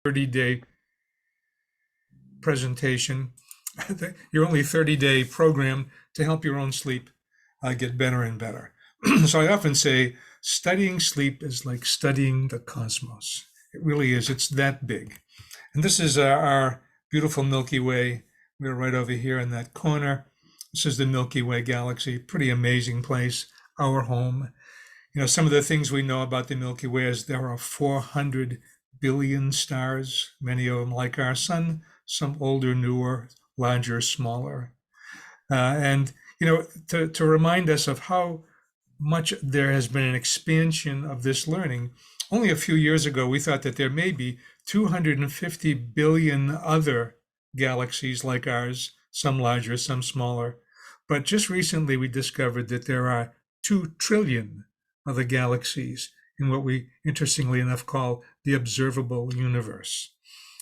30-day presentation, your only 30-day program to help your own sleep get better and better. So I often say studying sleep is like studying the cosmos. It really is. It's that big. And this is our beautiful Milky Way. We're right over here in that corner. This is the Milky Way galaxy. Pretty amazing place, our home. You know, some of the things we know about the Milky Way is there are 400 billion stars, many of them like our sun, some older, newer, larger, smaller. And, you know, to remind us of how much there has been an expansion of this learning. Only a few years ago, we thought that there may be 250 billion other galaxies like ours, some larger, some smaller. But just recently, we discovered that there are 2 trillion other galaxies in what we, interestingly enough, call the observable universe.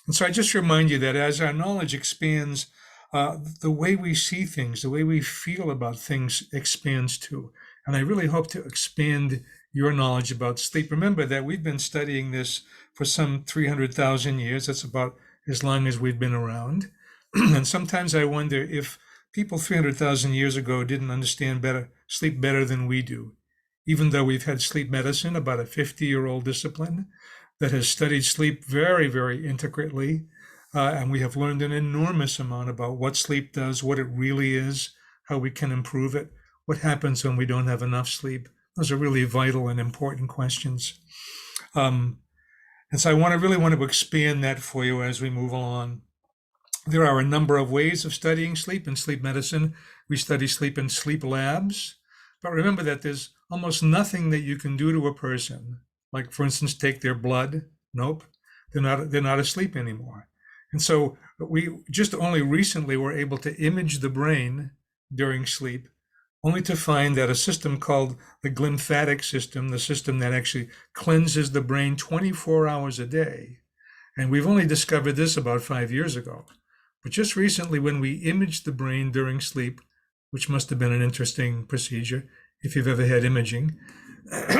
And so I just remind you that as our knowledge expands, the way we see things, the way we feel about things expands too. And I really hope to expand your knowledge about sleep. Remember that we've been studying this for some 300,000 years. That's about as long as we've been around. And sometimes I wonder if people 300,000 years ago didn't understand sleep better than we do, even though we've had sleep medicine, about a 50-year-old discipline that has studied sleep very, very intricately. And we have learned an enormous amount about what sleep does, what it really is, how we can improve it, what happens when we don't have enough sleep. Those are really vital and important questions. And so I really want to expand that for you as we move along. There are a number of ways of studying sleep in sleep medicine. We study sleep in sleep labs. But remember that there's almost nothing that you can do to a person, like, for instance, take their blood. Nope, they're not asleep anymore. And so we just only recently were able to image the brain during sleep, only to find that a system called the glymphatic system, the system that actually cleanses the brain 24 hours a day. And we've only discovered this about 5 years ago. But just recently, when we imaged the brain during sleep, which must have been an interesting procedure if you've ever had imaging,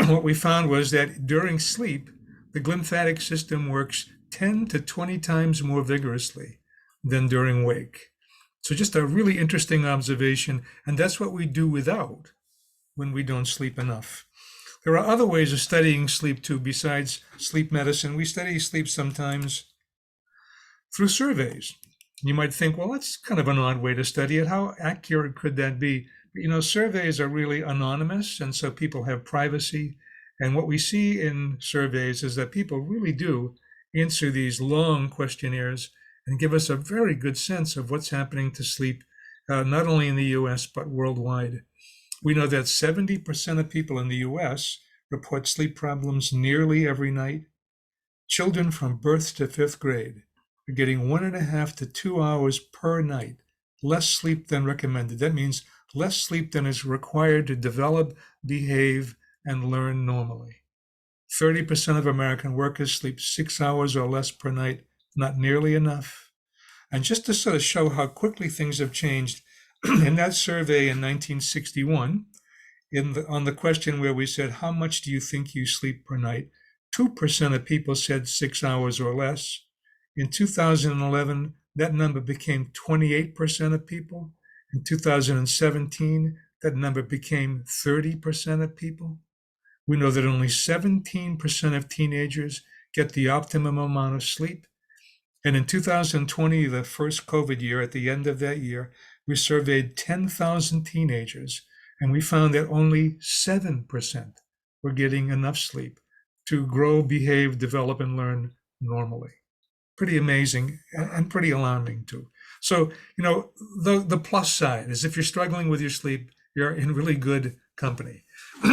what we found was that during sleep, the glymphatic system works 10 to 20 times more vigorously than during wake. So just a really interesting observation, and that's what we do without when we don't sleep enough. There are other ways of studying sleep too, besides sleep medicine. We study sleep sometimes through surveys. You might think, well, that's kind of an odd way to study it. How accurate could that be? But, you know, surveys are really anonymous, and so people have privacy. And what we see in surveys is that people really do answer these long questionnaires and give us a very good sense of what's happening to sleep, not only in the US, but worldwide. We know that 70% of people in the US report sleep problems nearly every night. Children from birth to 5th grade are getting 1.5 to 2 hours per night, less sleep than recommended. That means less sleep than is required to develop, behave, and learn normally. 30% of American workers sleep 6 hours or less per night, not nearly enough. And just to sort of show how quickly things have changed, in that survey in 1961, on the question where we said, how much do you think you sleep per night? 2% of people said 6 hours or less. In 2011, that number became 28% of people. In 2017, that number became 30% of people. We know that only 17% of teenagers get the optimum amount of sleep. And in 2020, the first COVID year, at the end of that year, we surveyed 10,000 teenagers, and we found that only 7% were getting enough sleep to grow, behave, develop, and learn normally. Pretty amazing and pretty alarming too. So, you know, the plus side is if you're struggling with your sleep, you're in really good company.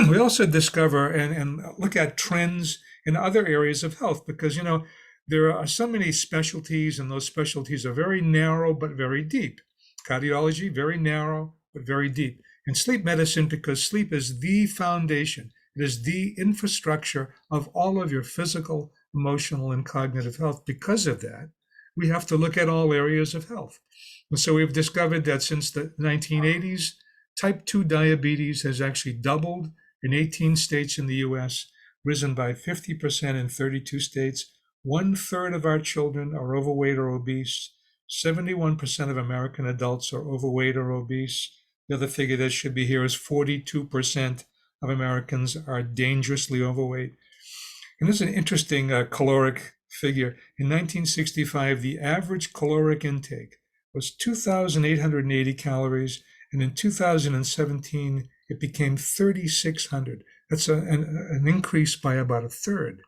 We also discover and look at trends in other areas of health because, you know, there are so many specialties, and those specialties are very narrow but very deep. Cardiology, very narrow but very deep. And sleep medicine, because sleep is the foundation, it is the infrastructure of all of your physical, emotional, and cognitive health. Because of that, we have to look at all areas of health. And so we've discovered that since the 1980s, type 2 diabetes has actually doubled in 18 states in the US, risen by 50% in 32 states, 1/3 of our children are overweight or obese. 71% of American adults are overweight or obese. The other figure that should be here is 42% of Americans are dangerously overweight. And this is an interesting caloric figure. In 1965, the average caloric intake was 2,880 calories, and in 2017, it became 3,600. That's an increase by about a third.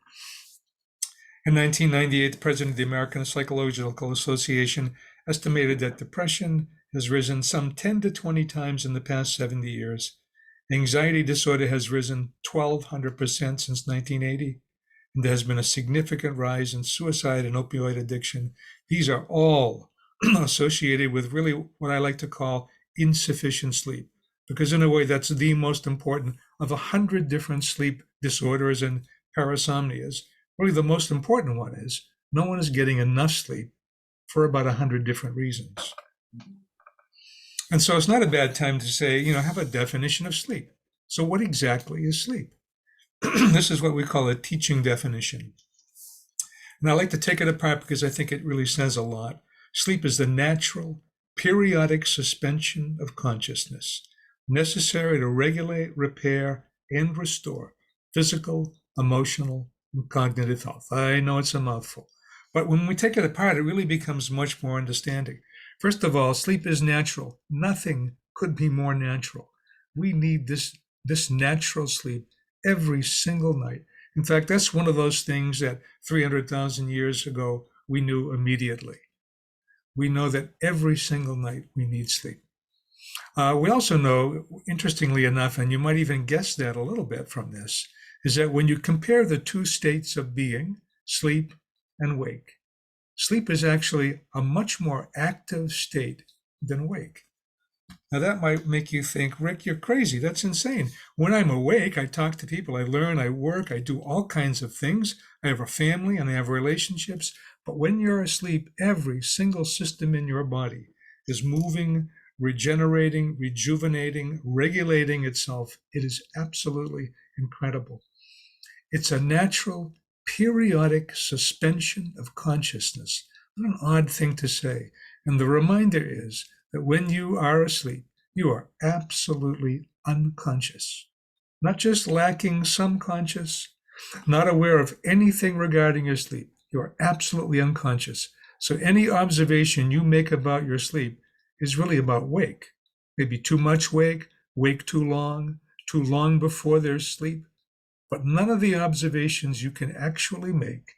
In 1998, the president of the American Psychological Association estimated that depression has risen some 10 to 20 times in the past 70 years. Anxiety disorder has risen 1,200% since 1980. And there has been a significant rise in suicide and opioid addiction. These are all associated with really what I like to call insufficient sleep, because in a way that's the most important of 100 different sleep disorders and parasomnias. Really the most important one is no one is getting enough sleep for about 100 different reasons. And so it's not a bad time to say, have a definition of sleep. So what exactly is sleep? This is what we call a teaching definition. And I like to take it apart because I think it really says a lot. Sleep is the natural, periodic suspension of consciousness necessary to regulate, repair, and restore physical, emotional, and cognitive health. I know it's a mouthful, but when we take it apart, it really becomes much more understanding. First of all, sleep is natural. Nothing could be more natural. We need this natural sleep every single night. In fact, that's one of those things that 300,000 years ago we knew immediately. We know that every single night we need sleep. We also know, interestingly enough, and you might even guess that a little bit from this, is that when you compare the two states of being, sleep and wake, sleep is actually a much more active state than wake. Now that might make you think, Rick, you're crazy. That's insane. When I'm awake, I talk to people, I learn, I work, I do all kinds of things. I have a family and I have relationships. But when you're asleep, every single system in your body is moving, regenerating, rejuvenating, regulating itself. It is absolutely incredible. It's a natural, periodic suspension of consciousness. What an odd thing to say. And the reminder is that when you are asleep, you are absolutely unconscious, not just lacking some conscious, not aware of anything regarding your sleep. You are absolutely unconscious. So any observation you make about your sleep is really about wake. Maybe too much wake too long before there's sleep. But none of the observations you can actually make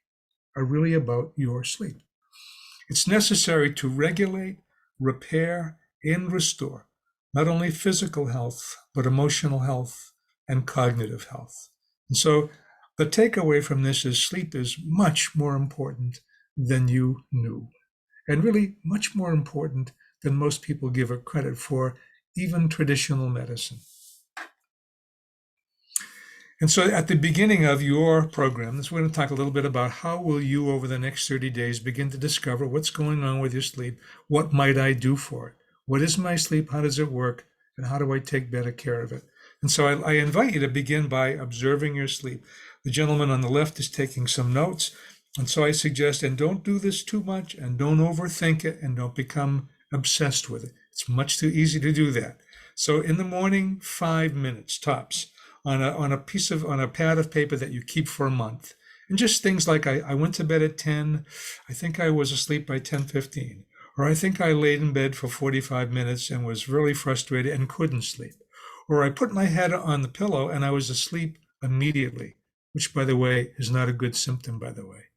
are really about your sleep. It's necessary to regulate, repair, and restore not only physical health, but emotional health and cognitive health. And so the takeaway from this is sleep is much more important than you knew, and really much more important than most people give it credit for, even traditional medicine. And so at the beginning of your program, we're going to talk a little bit about how will you over the next 30 days begin to discover what's going on with your sleep. What might I do for it? What is my sleep? How does it work? And how do I take better care of it? And so I invite you to begin by observing your sleep. The gentleman on the left is taking some notes. And so I suggest, and don't do this too much, and don't overthink it, and don't become obsessed with it. It's much too easy to do that. So in the morning, 5 minutes tops. On a pad of paper that you keep for a month. And just things like I went to bed at 10, I think I was asleep by 10:15, or I think I laid in bed for 45 minutes and was really frustrated and couldn't sleep. Or I put my head on the pillow and I was asleep immediately, which by the way is not a good symptom, by the way.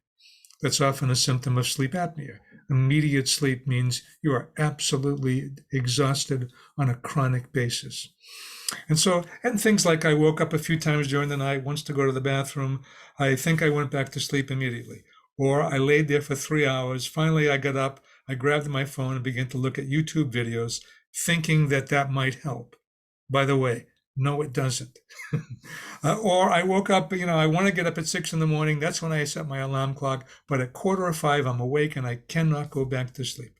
That's often a symptom of sleep apnea. Immediate sleep means you are absolutely exhausted on a chronic basis. And things like I woke up a few times during the night, once to go to the bathroom. I think I went back to sleep immediately. Or I laid there for 3 hours. Finally, I got up, I grabbed my phone and began to look at YouTube videos, thinking that might help. By the way, no, it doesn't. Or I woke up, I want to get up at 6 in the morning. That's when I set my alarm clock. But at 4:45, I'm awake and I cannot go back to sleep.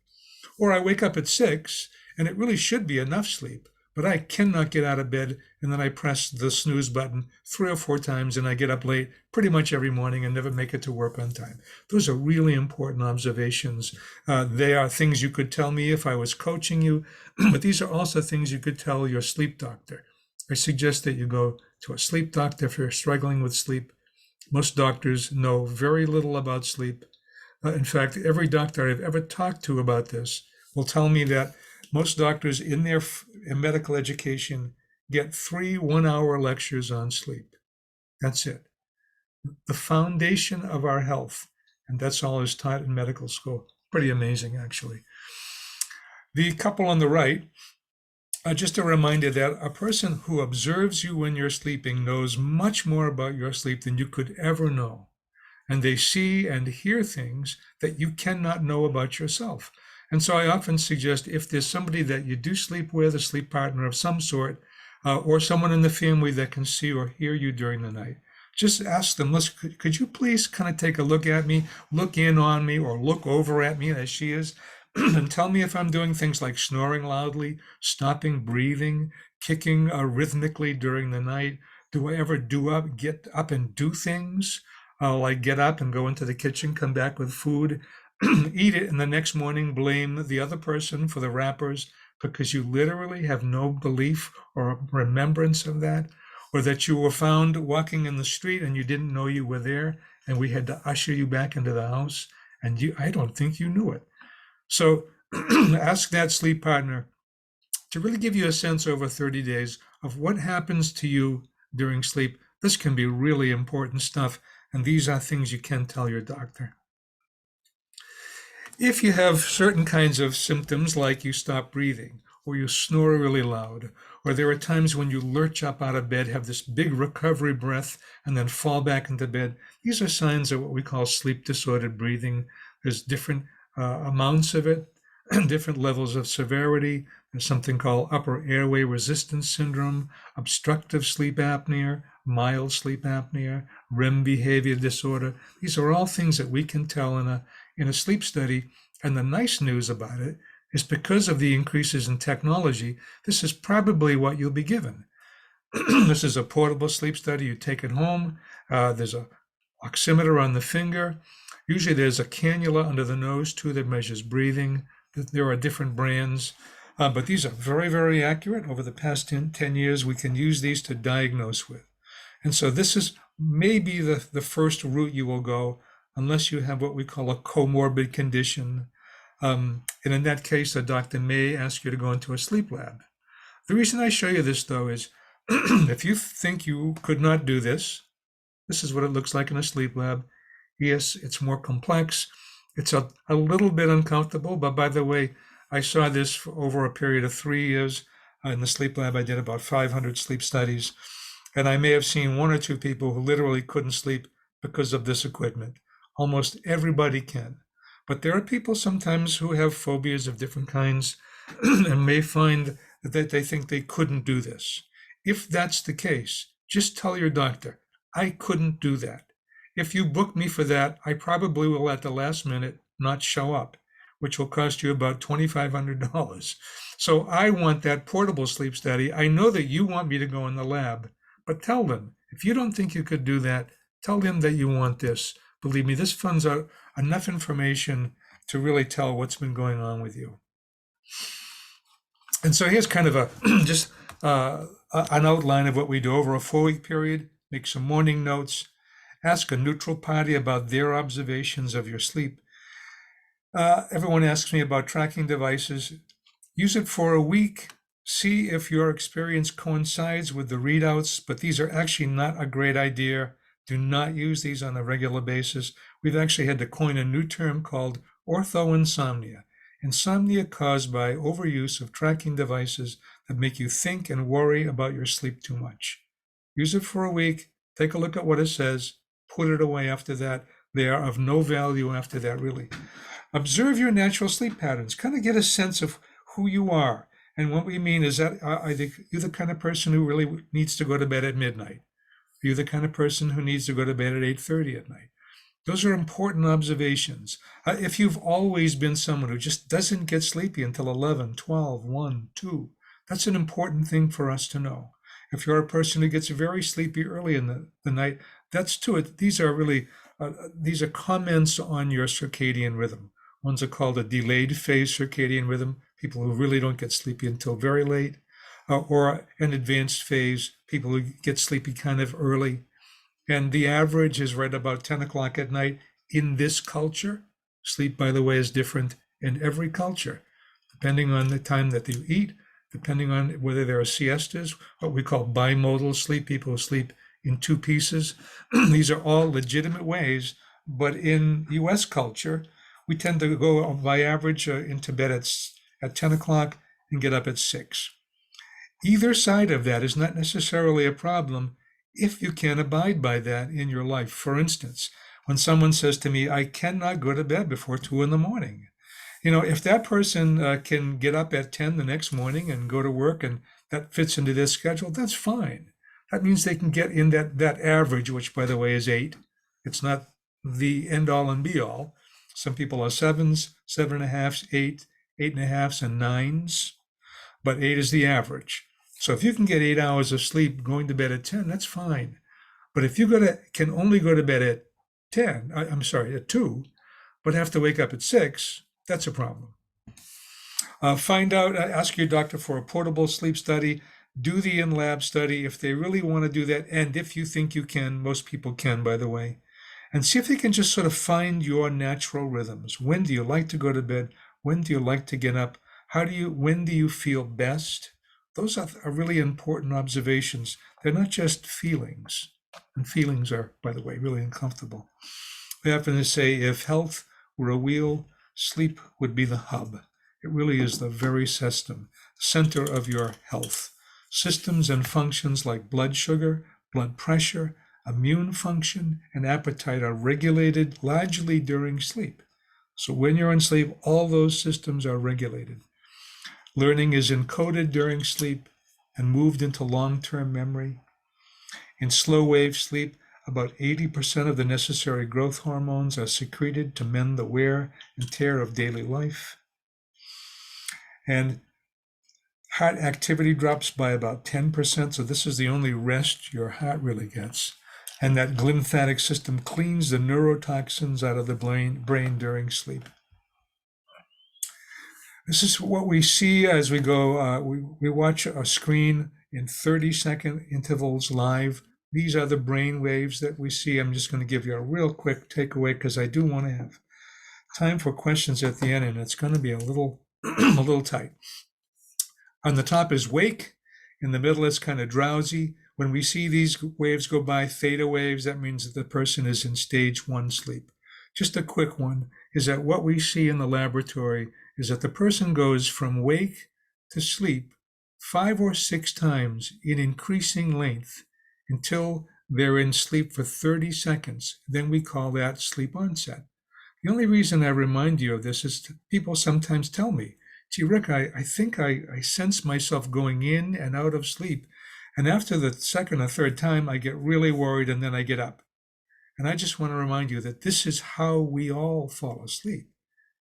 Or I wake up at 6 and it really should be enough sleep. but I cannot get out of bed, and then I press the snooze button 3 or 4 times, and I get up late pretty much every morning and never make it to work on time. Those are really important observations. They are things you could tell me if I was coaching you, but these are also things you could tell your sleep doctor. I suggest that you go to a sleep doctor if you're struggling with sleep. Most doctors know very little about sleep. In fact, every doctor I've ever talked to about this will tell me that most doctors in their medical education get 3 1-hour lectures on sleep. That's it. The foundation of our health. And that's all is taught in medical school. Pretty amazing, actually. The couple on the right, just a reminder that a person who observes you when you're sleeping knows much more about your sleep than you could ever know. And they see and hear things that you cannot know about yourself. And so I often suggest if there's somebody that you do sleep with, a sleep partner of some sort, or someone in the family that can see or hear you during the night, just ask them, listen, could you please kind of take a look at me, look in on me, or look over at me as she is, and tell me if I'm doing things like snoring loudly, stopping breathing, kicking rhythmically during the night. Do I ever get up and do things? Like get up and go into the kitchen, come back with food, eat it, and the next morning blame the other person for the wrappers because you literally have no belief or remembrance of that, or that you were found walking in the street and you didn't know you were there, and we had to usher you back into the house, and I don't think you knew it. So ask that sleep partner to really give you a sense over 30 days of what happens to you during sleep. This can be really important stuff, and these are things you can tell your doctor. If you have certain kinds of symptoms like you stop breathing, or you snore really loud, or there are times when you lurch up out of bed, have this big recovery breath, and then fall back into bed, these are signs of what we call sleep disordered breathing. There's different amounts of it, different levels of severity. There's something called upper airway resistance syndrome, obstructive sleep apnea, mild sleep apnea, REM behavior disorder. These are all things that we can tell in a sleep study. And the nice news about it is because of the increases in technology, this is probably what you'll be given. This is a portable sleep study. You take it home. There's a oximeter on the finger. Usually there's a cannula under the nose too that measures breathing. There are different brands, but these are very, very accurate. Over the past 10 years, we can use these to diagnose with. And so this is maybe the first route you will go unless you have what we call a comorbid condition. And in that case, a doctor may ask you to go into a sleep lab. The reason I show you this, though, is if you think you could not do this, this is what it looks like in a sleep lab. Yes, it's more complex. It's a little bit uncomfortable, but by the way, I saw this for over a period of 3 years. In the sleep lab, I did about 500 sleep studies, and I may have seen 1 or 2 people who literally couldn't sleep because of this equipment. Almost everybody can. But there are people sometimes who have phobias of different kinds and may find that they think they couldn't do this. If that's the case, just tell your doctor, I couldn't do that. If you book me for that, I probably will at the last minute not show up, which will cost you about $2,500. So I want that portable sleep study. I know that you want me to go in the lab, but tell them, if you don't think you could do that, tell them that you want this. Believe me, this funds out enough information to really tell what's been going on with you. And so here's kind of just an outline of what we do over a 4-week period. Make some morning notes. Ask a neutral party about their observations of your sleep. Everyone asks me about tracking devices. Use it for a week. See if your experience coincides with the readouts, but these are actually not a great idea. Do not use these on a regular basis. We've actually had to coin a new term called orthoinsomnia. Insomnia caused by overuse of tracking devices that make you think and worry about your sleep too much. Use it for a week. Take a look at what it says. Put it away after that. They are of no value after that, really. Observe your natural sleep patterns. Kind of get a sense of who you are. And what we mean is that are you the kind of person who really needs to go to bed at midnight? Are you the kind of person who needs to go to bed at 8:30 at night? Those are important observations. If you've always been someone who just doesn't get sleepy until 11, 12, 1, 2, That's an important thing for us to know. If you're a person who gets very sleepy early in the night, that's to it. These are comments on your circadian rhythm. Ones are called a delayed phase circadian rhythm, people who really don't get sleepy until very late, or an advanced phase, people who get sleepy kind of early. And the average is right about 10 o'clock at night in this culture. Sleep, by the way, is different in every culture, depending on the time that you eat, depending on whether there are siestas, what we call bimodal sleep, people who sleep in two pieces. These are all legitimate ways, but in US culture, we tend to go by average into bed at 10 o'clock and get up at 6. Either side of that is not necessarily a problem if you can abide by that in your life. For instance, when someone says to me, I cannot go to bed before 2 in the morning, if that person can get up at 10 the next morning and go to work and that fits into their schedule, that's fine. That means they can get in that average, which, by the way, is 8. It's not the end all and be all. Some people are 7s, 7.5s, 8, 8.5s, and 9s, but 8 is the average. So if you can get 8 hours of sleep going to bed at 10, that's fine. But if you can only go to bed at at 2, but have to wake up at 6, that's a problem. Ask your doctor for a portable sleep study. Do the in-lab study if they really want to do that. And if you think you can, most people can, by the way. And see if they can just sort of find your natural rhythms. When do you like to go to bed? When do you like to get up? When do you feel best? Those are really important observations. They're not just feelings. And feelings are, by the way, really uncomfortable. We often say if health were a wheel, sleep would be the hub. It really is the very center of your health. Systems and functions like blood sugar, blood pressure, immune function, and appetite are regulated largely during sleep. So when you're in sleep, all those systems are regulated. Learning is encoded during sleep and moved into long-term memory. In slow wave sleep, about 80% of the necessary growth hormones are secreted to mend the wear and tear of daily life. And heart activity drops by about 10%, so this is the only rest your heart really gets. And that lymphatic system cleans the neurotoxins out of the brain during sleep. This is what we see as we go. We watch a screen in 30-second intervals live. These are the brain waves that we see. I'm just going to give you a real quick takeaway because I do want to have time for questions at the end, and it's going to be a little tight. On the top is wake. In the middle is kind of drowsy. When we see these waves go by, theta waves, that means that the person is in stage 1 sleep. Just a quick one is that what we see in the laboratory is that the person goes from wake to sleep 5 or 6 times in increasing length until they're in sleep for 30 seconds. Then we call that sleep onset. The only reason I remind you of this is people sometimes tell me, gee, Rick, I think I sense myself going in and out of sleep. And after the second or third time, I get really worried and then I get up. And I just want to remind you that this is how we all fall asleep.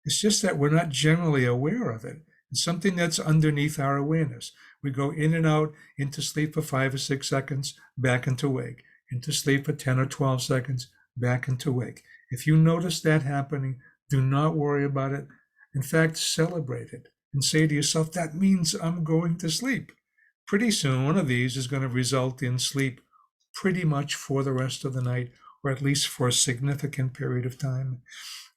It's just that we're not generally aware of it. It's something that's underneath our awareness. We go in and out into sleep for 5 or 6 seconds, back into wake, into sleep for 10 or 12 seconds, back into wake. If you notice that happening, do not worry about it. In fact, celebrate it and say to yourself, that means I'm going to sleep. Pretty soon, one of these is going to result in sleep pretty much for the rest of the night, or at least for a significant period of time.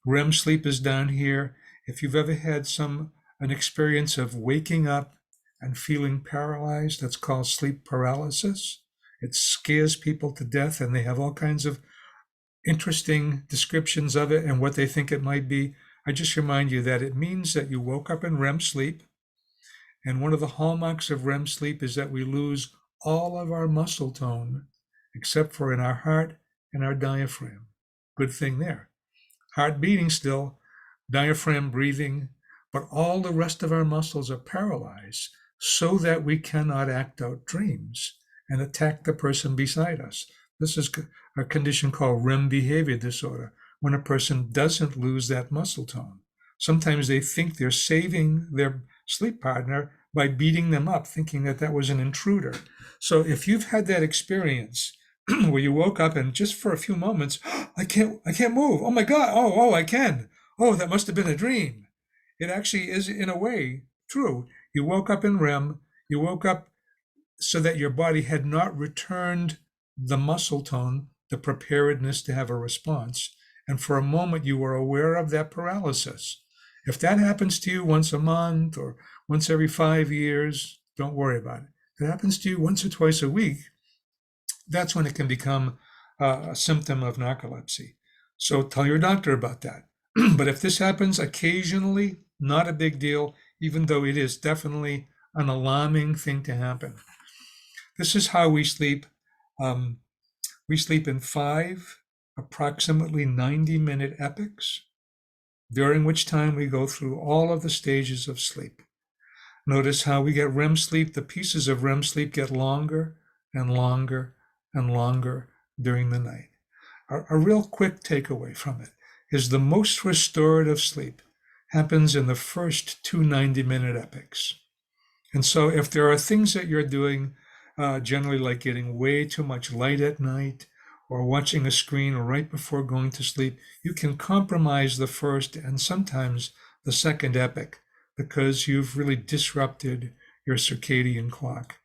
REM sleep is down here. If you've ever had an experience of waking up and feeling paralyzed, that's called sleep paralysis. It scares people to death, and they have all kinds of interesting descriptions of it and what they think it might be. I just remind you that it means that you woke up in REM sleep, and one of the hallmarks of REM sleep is that we lose all of our muscle tone, except for in our heart and our diaphragm. Good thing there. Heart beating still, diaphragm breathing, but all the rest of our muscles are paralyzed so that we cannot act out dreams and attack the person beside us. This is a condition called REM behavior disorder, when a person doesn't lose that muscle tone. Sometimes they think they're saving their sleep partner by beating them up, thinking that that was an intruder. So if you've had that experience where you woke up and just for a few moments, I can't move. Oh my God. Oh, I can. Oh, that must have been a dream. It actually is in a way true. You woke up in REM. You woke up so that your body had not returned the muscle tone, the preparedness to have a response. And for a moment, you were aware of that paralysis. If that happens to you once a month or once every 5 years, don't worry about it. If it happens to you once or twice a week, that's when it can become a symptom of narcolepsy. So tell your doctor about that. But if this happens occasionally, not a big deal, even though it is definitely an alarming thing to happen. This is how we sleep. We sleep in 5 approximately 90-minute epochs, during which time we go through all of the stages of sleep. Notice how we get REM sleep. The pieces of REM sleep get longer and longer and longer during the night. A real quick takeaway from it is the most restorative sleep happens in the first 2 90-minute epochs. And so if there are things that you're doing, generally like getting way too much light at night or watching a screen right before going to sleep, you can compromise the first and sometimes the second epoch because you've really disrupted your circadian clock.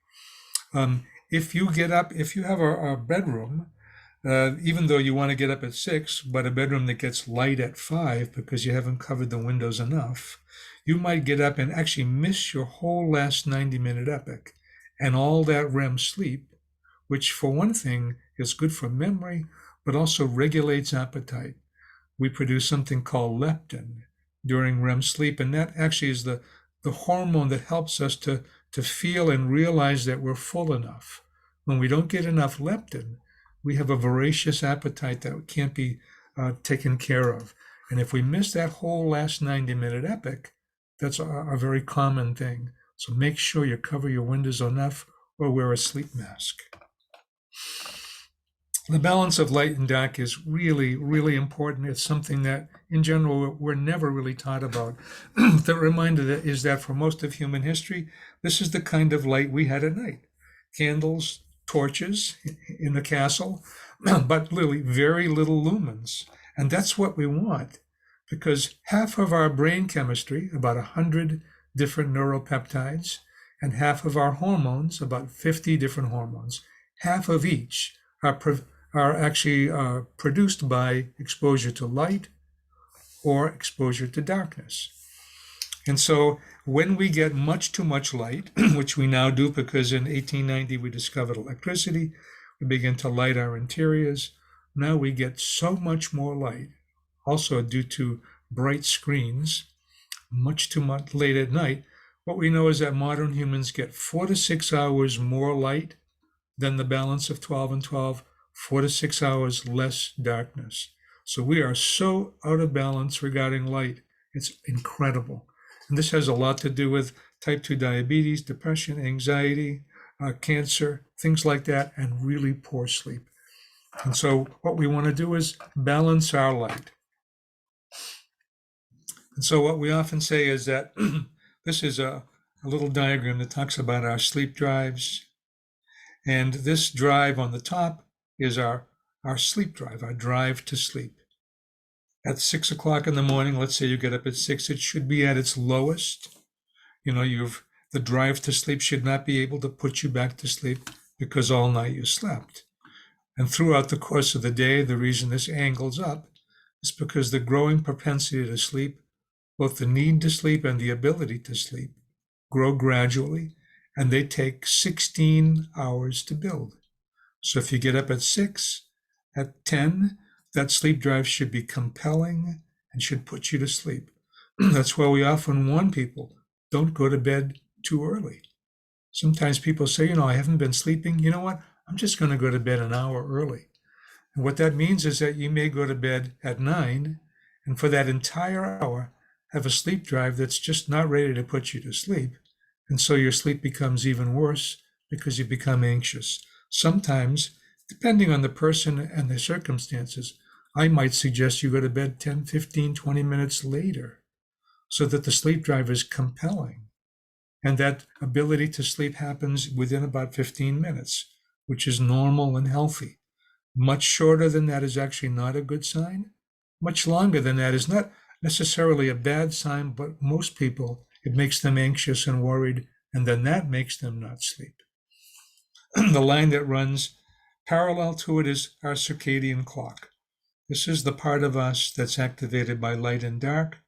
If you get up, if you have a bedroom, even though you want to get up at 6, but a bedroom that gets light at 5 because you haven't covered the windows enough, you might get up and actually miss your whole last 90-minute epoch and all that REM sleep, which for one thing is good for memory, but also regulates appetite. We produce something called leptin during REM sleep, and that actually is the hormone that helps us to feel and realize that we're full enough. When we don't get enough leptin, we have a voracious appetite that can't be taken care of. And if we miss that whole last 90-minute epoch, that's a very common thing. So make sure you cover your windows enough or wear a sleep mask. The balance of light and dark is really, really important. It's something that, in general, we're never really taught about. The reminder is that for most of human history, this is the kind of light we had at night. Candles, torches in the castle, but literally very little lumens. And that's what we want, because half of our brain chemistry, about 100 different neuropeptides, and half of our hormones, about 50 different hormones, half of each are actually produced by exposure to light or exposure to darkness. And so when we get much too much light, which we now do because in 1890 we discovered electricity, we begin to light our interiors. Now we get so much more light, also due to bright screens, much too much late at night. What we know is that modern humans get 4 to 6 hours more light than the balance of 12 and 12, 4 to 6 hours less darkness. So we are so out of balance regarding light. It's incredible. And this has a lot to do with type 2 diabetes, depression, anxiety, cancer, things like that, and really poor sleep. And so what we want to do is balance our light. And so what we often say is that this is a little diagram that talks about our sleep drives. And this drive on the top is our sleep drive, our drive to sleep. At 6 o'clock in the morning, let's say you get up at 6, it should be at its lowest. You know, the drive to sleep should not be able to put you back to sleep because all night you slept. And throughout the course of the day, the reason this angles up is because the growing propensity to sleep, both the need to sleep and the ability to sleep, grow gradually, and they take 16 hours to build. So if you get up at 6, at 10, that sleep drive should be compelling and should put you to sleep. That's why we often warn people, don't go to bed too early. Sometimes people say, I haven't been sleeping. You know what? I'm just going to go to bed an hour early. And what that means is that you may go to bed at 9, and for that entire hour, have a sleep drive that's just not ready to put you to sleep. And so your sleep becomes even worse because you become anxious. Sometimes, depending on the person and the circumstances, I might suggest you go to bed 10, 15, 20 minutes later so that the sleep drive is compelling. And that ability to sleep happens within about 15 minutes, which is normal and healthy. Much shorter than that is actually not a good sign. Much longer than that is not necessarily a bad sign, but most people, it makes them anxious and worried, and then that makes them not sleep. The line that runs parallel to it is our circadian clock. This is the part of us that's activated by light and dark.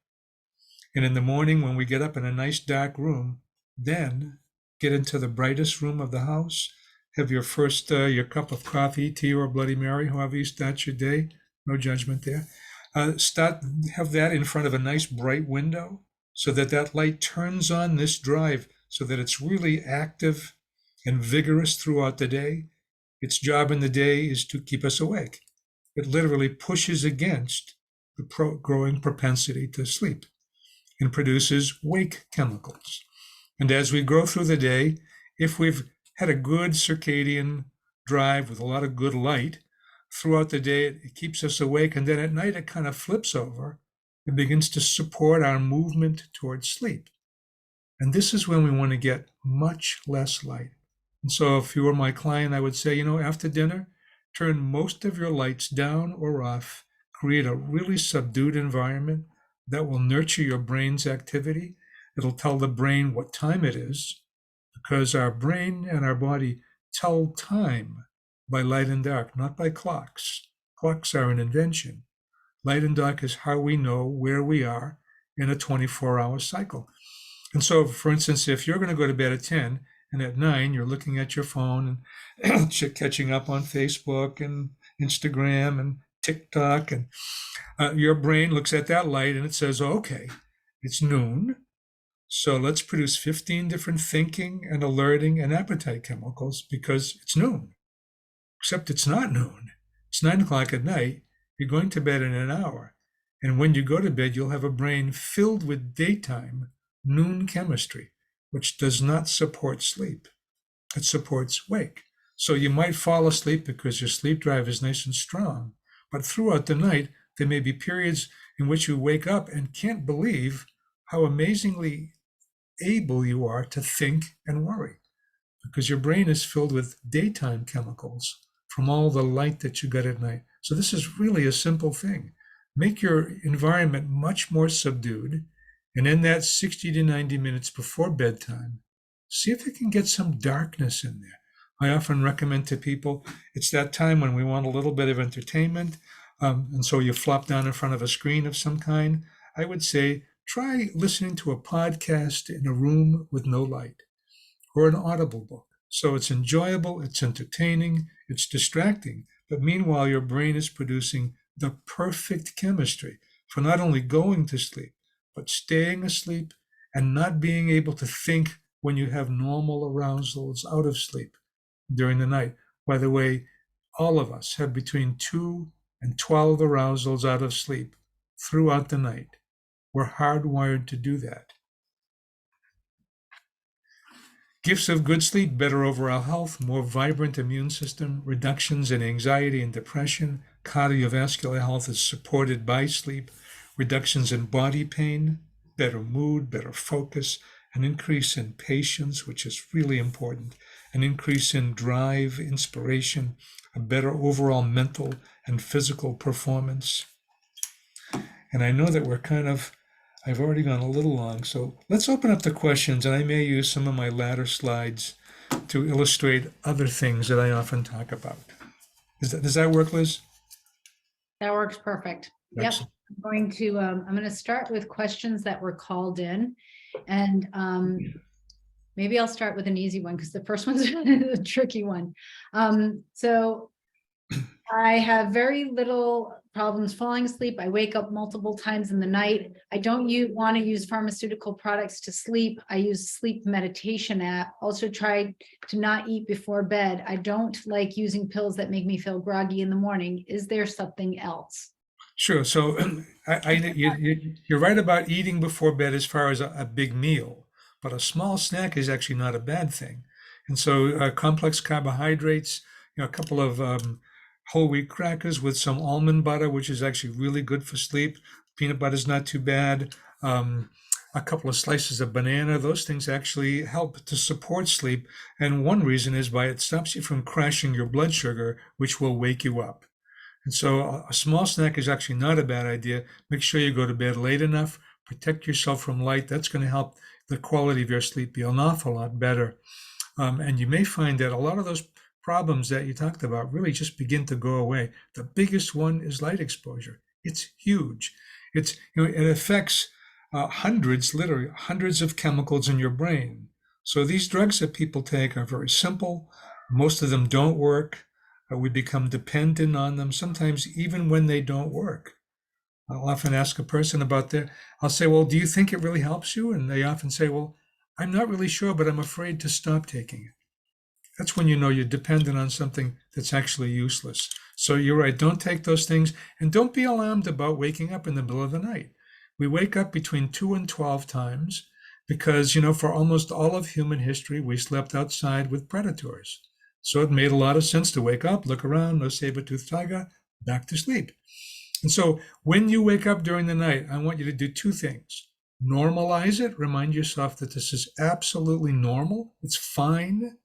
And in the morning, when we get up in a nice dark room, then get into the brightest room of the house, have your first, your cup of coffee, tea, or Bloody Mary, however you start your day. No judgment there. Have that in front of a nice bright window so that that light turns on this drive so that it's really active and vigorous throughout the day. Its job in the day is to keep us awake. It literally pushes against the growing propensity to sleep and produces wake chemicals. And as we grow through the day, if we've had a good circadian drive with a lot of good light, throughout the day it keeps us awake, and then at night it kind of flips over and begins to support our movement towards sleep. And this is when we want to get much less light. And so if you were my client, I would say, after dinner, turn most of your lights down or off, create a really subdued environment that will nurture your brain's activity. It'll tell the brain what time it is, because our brain and our body tell time by light and dark, not by clocks. Clocks are an invention. Light and dark is how we know where we are in a 24-hour cycle. And so, for instance, if you're going to go to bed at 10 and at 9 you're looking at your phone and catching up on Facebook and Instagram and TikTok, and your brain looks at that light and it says, okay, it's noon. So let's produce 15 different thinking and alerting and appetite chemicals because it's noon. Except it's not noon. It's 9 o'clock at night. You're going to bed in an hour. And when you go to bed, you'll have a brain filled with daytime noon chemistry, which does not support sleep. It supports wake. So you might fall asleep because your sleep drive is nice and strong. But throughout the night, there may be periods in which you wake up and can't believe how amazingly able you are to think and worry, because your brain is filled with daytime chemicals from all the light that you got at night. So this is really a simple thing. Make your environment much more subdued, and in that 60 to 90 minutes before bedtime, see if you can get some darkness in there. I often recommend to people, it's that time when we want a little bit of entertainment, and so you flop down in front of a screen of some kind. I would say, try listening to a podcast in a room with no light, or an audible book. So it's enjoyable, it's entertaining, it's distracting, but meanwhile your brain is producing the perfect chemistry for not only going to sleep, but staying asleep and not being able to think when you have normal arousals out of sleep during the night. By the way, all of us have between 2 and 12 arousals out of sleep throughout the night. We're hardwired to do that. Gifts of good sleep: better overall health, more vibrant immune system, reductions in anxiety and depression, cardiovascular health is supported by sleep, reductions in body pain, better mood, better focus, an increase in patience, which is really important, an increase in drive, inspiration, a better overall mental and physical performance. And I know that I've already gone a little long, so let's open up the questions, and I may use some of my latter slides to illustrate other things that I often talk about. Does that work, Liz? That works perfect. Yep. I'm going to start with questions that were called in, and maybe I'll start with an easy one because the first one's a tricky one. So I have very little problems falling asleep. I wake up multiple times in the night. I don't want to use pharmaceutical products to sleep. I use sleep meditation app. Also try to not eat before bed. I don't like using pills that make me feel groggy in the morning. Is there something else? Sure. So you're right about eating before bed as far as a big meal, but a small snack is actually not a bad thing. And so complex carbohydrates, a couple of whole wheat crackers with some almond butter, which is actually really good for sleep. Peanut butter is not too bad. a couple of slices of banana, those things actually help to support sleep. And one reason is by it stops you from crashing your blood sugar, which will wake you up. And so a small snack is actually not a bad idea. Make sure you go to bed late enough, protect yourself from light. That's going to help the quality of your sleep be an awful lot better. And you may find that a lot of those problems that you talked about really just begin to go away. The biggest one is light exposure. It's huge. It affects hundreds, literally hundreds of chemicals in your brain. So these drugs that people take are very simple. Most of them don't work. We become dependent on them, sometimes even when they don't work. I'll often ask a person I'll say, well, do you think it really helps you? And they often say, well, I'm not really sure, but I'm afraid to stop taking it. That's when you know you're dependent on something that's actually useless. So you're right, don't take those things, and don't be alarmed about waking up in the middle of the night. We wake up between 2 and 12 times because, for almost all of human history, we slept outside with predators. So it made a lot of sense to wake up, look around, no saber-toothed tiger, back to sleep. And so when you wake up during the night, I want you to do two things. Normalize it. Remind yourself that this is absolutely normal. It's fine.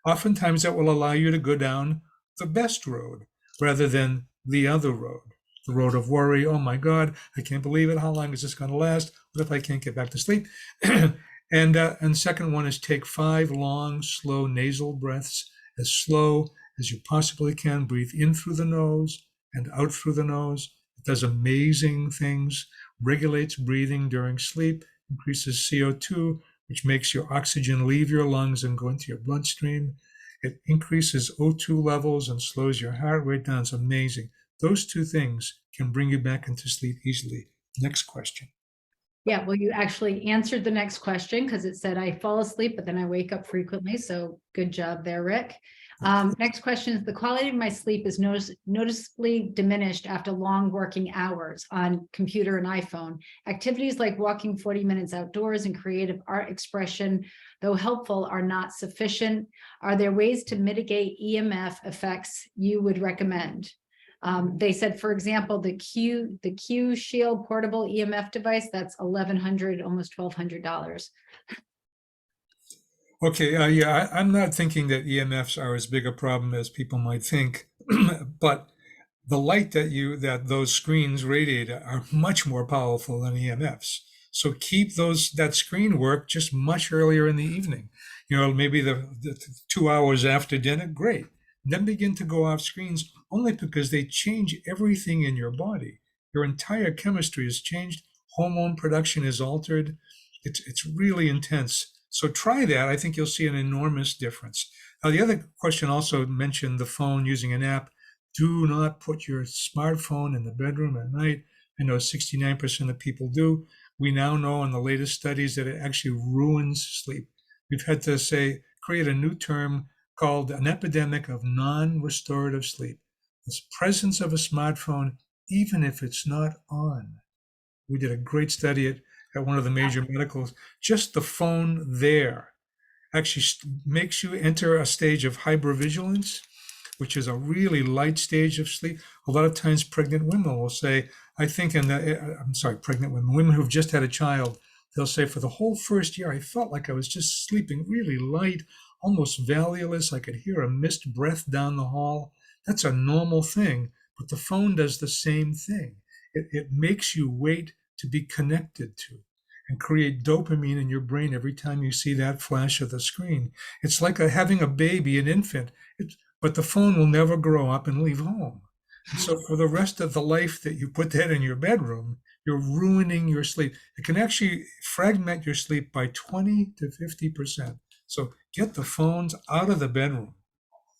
Oftentimes that will allow you to go down the best road rather than the other road, the road of worry. Oh my God, I can't believe it. How long is this going to last? What if I can't get back to sleep? And second one is take 5 long, slow nasal breaths, as slow as you possibly can. Breathe in through the nose and out through the nose. It does amazing things, regulates breathing during sleep, increases CO2, which makes your oxygen leave your lungs and go into your bloodstream. It increases O2 levels and slows your heart rate down. It's amazing. Those two things can bring you back into sleep easily. Next question. Yeah, well, you actually answered the next question because it said I fall asleep, but then I wake up frequently. So good job there, Rick. Next question is, the quality of my sleep is noticeably diminished after long working hours on computer and iPhone. Activities like walking 40 minutes outdoors and creative art expression, though helpful, are not sufficient. Are there ways to mitigate EMF effects you would recommend? They said, for example, the Q Shield portable EMF device, that's $1,100, almost $1,200. Okay, yeah, I'm not thinking that EMFs are as big a problem as people might think, but the light that those screens radiate are much more powerful than EMFs. So keep that screen work just much earlier in the evening. Maybe the 2 hours after dinner, great. Then begin to go off screens only because they change everything in your body. Your entire chemistry is changed. Hormone production is altered. It's really intense. So try that. I think you'll see an enormous difference. Now, the other question also mentioned the phone using an app. Do not put your smartphone in the bedroom at night. I know 69% of people do. We now know in the latest studies that it actually ruins sleep. We've had to create a new term called an epidemic of non-restorative sleep. The presence of a smartphone, even if it's not on. We did a great study at one of the major medicals. Just the phone there actually makes you enter a stage of hypervigilance, which is a really light stage of sleep. A lot of times pregnant women will say, pregnant women who've just had a child, they'll say, for the whole first year, I felt like I was just sleeping really light, almost valueless. I could hear a missed breath down the hall. That's a normal thing, but the phone does the same thing. It makes you wait to be connected to and create dopamine in your brain every time you see that flash of the screen. It's like having a baby, an infant, but the phone will never grow up and leave home. And so for the rest of the life that you put that in your bedroom, you're ruining your sleep. It can actually fragment your sleep by 20 to 50%. So get the phones out of the bedroom.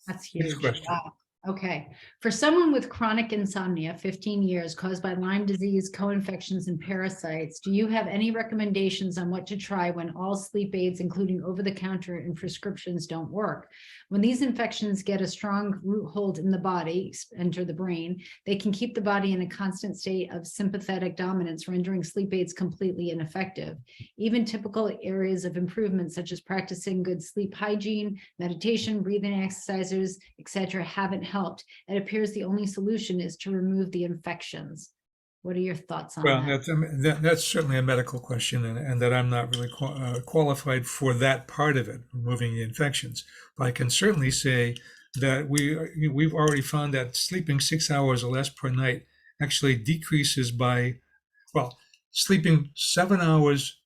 That's Next huge. question. Wow. Okay. For someone with chronic insomnia, 15 years, caused by Lyme disease, co-infections, and parasites, do you have any recommendations on what to try when all sleep aids, including over-the-counter and prescriptions, don't work? When these infections get a strong root hold in the body, enter the brain, they can keep the body in a constant state of sympathetic dominance, rendering sleep aids completely ineffective. Even typical areas of improvement, such as practicing good sleep hygiene, meditation, breathing exercises, etc., haven't helped. It appears the only solution is to remove the infections. What are your thoughts on Well, that? that's certainly a medical question, and that I'm not really qualified for that part of it, removing the infections. But I can certainly say that we've already found that sleeping 6 hours or less per night actually decreases by, well, sleeping 7 hours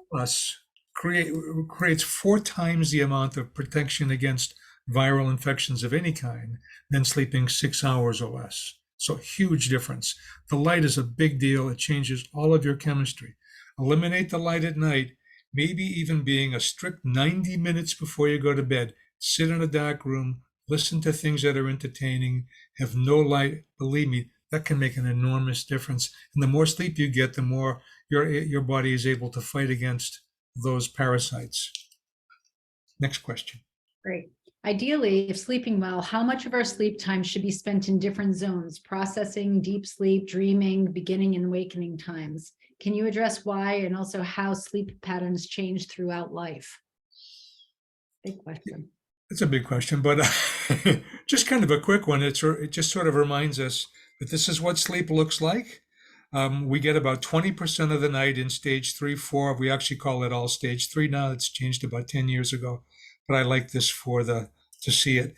plus creates 4 times the amount of protection against viral infections of any kind than sleeping 6 hours or less. So huge difference. The light is a big deal. It changes all of your chemistry. Eliminate the light at night, maybe even being a strict 90 minutes before you go to bed. Sit in a dark room, listen to things that are entertaining, have no light. Believe me, that can make an enormous difference. And the more sleep you get, the more your body is able to fight against those parasites. Next question. Great. Ideally, if sleeping well, how much of our sleep time should be spent in different zones, processing, deep sleep, dreaming, beginning and awakening times? Can you address why and also how sleep patterns change throughout life? Big question. It's a big question, but just kind of a quick one. It just sort of reminds us that this is what sleep looks like. We get about 20% of the night in stage 3, 4. We actually call it all stage 3 now. It's changed about 10 years ago, but I like this to see it.